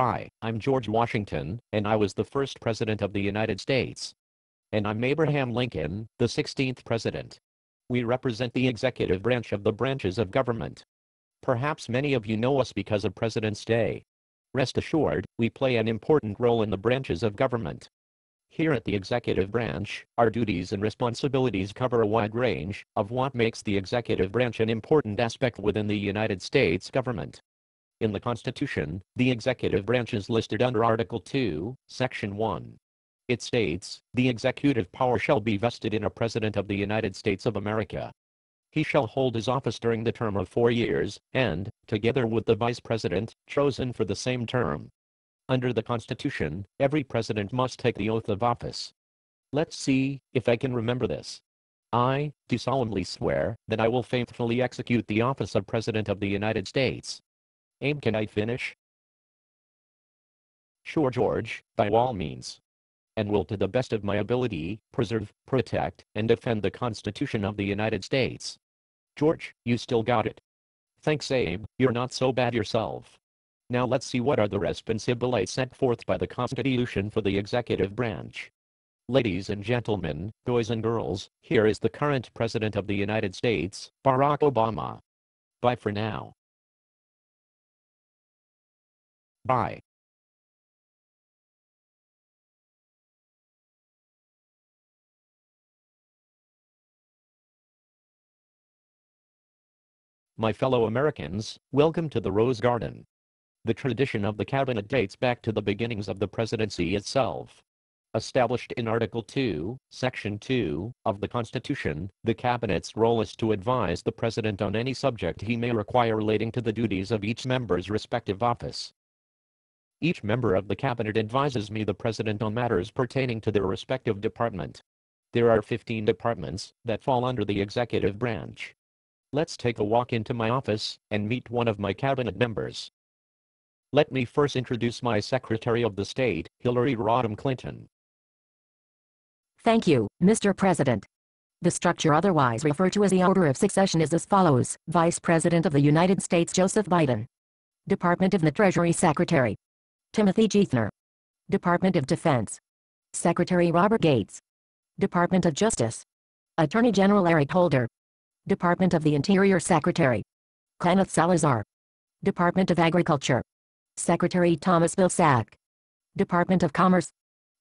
Hi, I'm George Washington, and I was the first president of the United States. And I'm Abraham Lincoln, the 16th president. We represent the executive branch of the branches of government. Perhaps many of you know us because of President's Day. Rest assured, we play an important role in the branches of government. Here at the executive branch, our duties and responsibilities cover a wide range of what makes the executive branch an important aspect within the United States government. In the Constitution, the executive branch is listed under Article 2, Section 1. It states, "The executive power shall be vested in a President of the United States of America. He shall hold his office during the term of 4 years, and, together with the Vice President, chosen for the same term." Under the Constitution, every president must take the oath of office. Let's see if I can remember this. I do solemnly swear that I will faithfully execute the office of President of the United States. Can I finish? Sure, George, by all means. And will to the best of my ability, preserve, protect, and defend the Constitution of the United States. George, you still got it. Thanks, Abe, you're not so bad yourself. Now let's see what are the responsibilities set forth by the Constitution for the executive branch. Ladies and gentlemen, boys and girls, here is the current President of the United States, Barack Obama. Bye for now. Bye. My fellow Americans, welcome to the Rose Garden. The tradition of the cabinet dates back to the beginnings of the presidency itself. Established in Article 2, Section 2, of the Constitution, the cabinet's role is to advise the president on any subject he may require relating to the duties of each member's respective office. Each member of the cabinet advises me, the president, on matters pertaining to their respective department. There are 15 departments that fall under the executive branch. Let's take a walk into my office and meet one of my cabinet members. Let me first introduce my Secretary of the State, Hillary Rodham Clinton. Thank you, Mr. President. The structure, otherwise referred to as the order of succession, is as follows: Vice President of the United States Joseph Biden. Department of the Treasury Secretary Timothy Geithner. Department of Defense Secretary Robert Gates. Department of Justice Attorney General Eric Holder. Department of the Interior Secretary Kenneth Salazar. Department of Agriculture Secretary Thomas Vilsack. Department of Commerce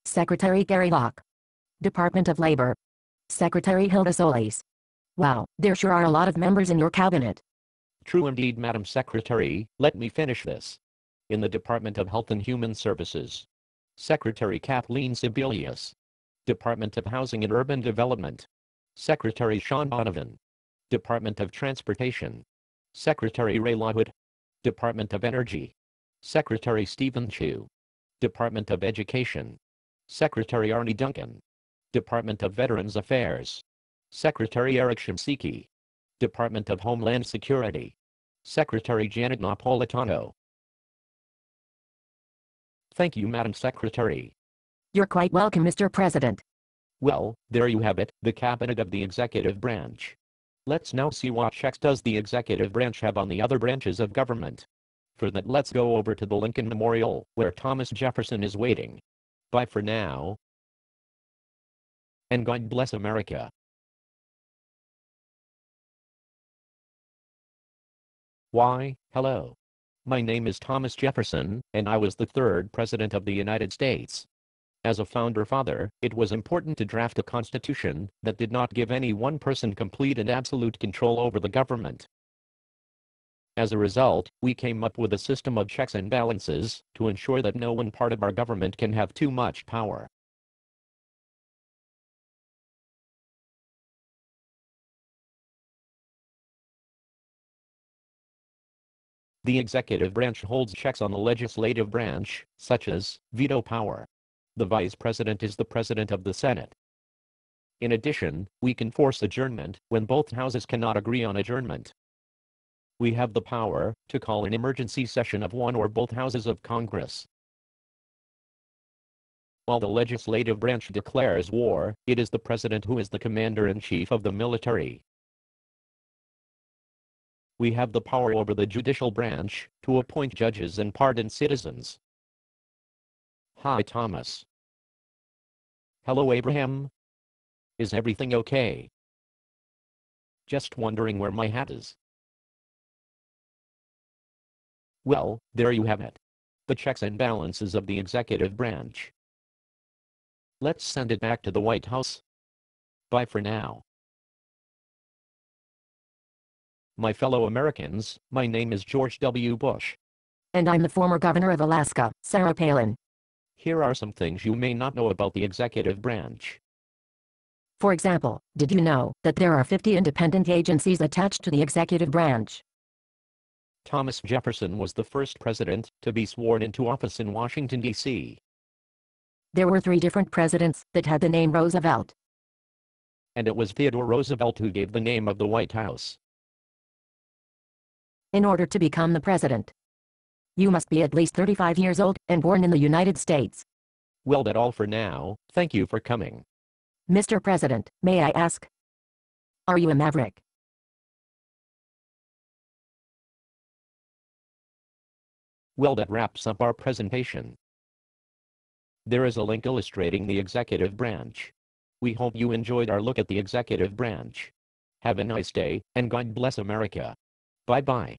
Secretary Gary Locke. Department of Labor Secretary Hilda Solis. Wow, there sure are a lot of members in your cabinet. True indeed, Madam Secretary. Let me finish this. In the Department of Health and Human Services, Secretary Kathleen Sebelius. Department of Housing and Urban Development, Secretary Sean Donovan. Department of Transportation, Secretary Ray Lawwood. Department of Energy, Secretary Stephen Chu. Department of Education, Secretary Arnie Duncan. Department of Veterans Affairs, Secretary Eric Shimsky. Department of Homeland Security, Secretary Janet Napolitano. Thank you, Madam Secretary. You're quite welcome, Mr. President. Well, there you have it, the cabinet of the executive branch. Let's now see what checks does the executive branch have on the other branches of government. For that, let's go over to the Lincoln Memorial, where Thomas Jefferson is waiting. Bye for now. And God bless America. Why, hello. My name is Thomas Jefferson, and I was the third president of the United States. As a founder father, it was important to draft a constitution that did not give any one person complete and absolute control over the government. As a result, we came up with a system of checks and balances to ensure that no one part of our government can have too much power. The executive branch holds checks on the legislative branch, such as veto power. The vice president is the president of the Senate. In addition, we can force adjournment when both houses cannot agree on adjournment. We have the power to call an emergency session of one or both houses of Congress. While the legislative branch declares war, it is the president who is the commander-in-chief of the military. We have the power over the judicial branch to appoint judges and pardon citizens. Hi, Thomas. Hello, Abraham. Is everything okay? Just wondering where my hat is. Well, there you have it. The checks and balances of the executive branch. Let's send it back to the White House. Bye for now. My fellow Americans, my name is George W. Bush. And I'm the former governor of Alaska, Sarah Palin. Here are some things you may not know about the executive branch. For example, did you know that there are 50 independent agencies attached to the executive branch? Thomas Jefferson was the first president to be sworn into office in Washington, D.C. There were 3 different presidents that had the name Roosevelt. And it was Theodore Roosevelt who gave the name of the White House. In order to become the president, you must be at least 35 years old and born in the United States. Well, that's all for now. Thank you for coming. Mr. President, may I ask, are you a maverick? Well, that wraps up our presentation. There is a link illustrating the executive branch. We hope you enjoyed our look at the executive branch. Have a nice day, and God bless America. Bye-bye.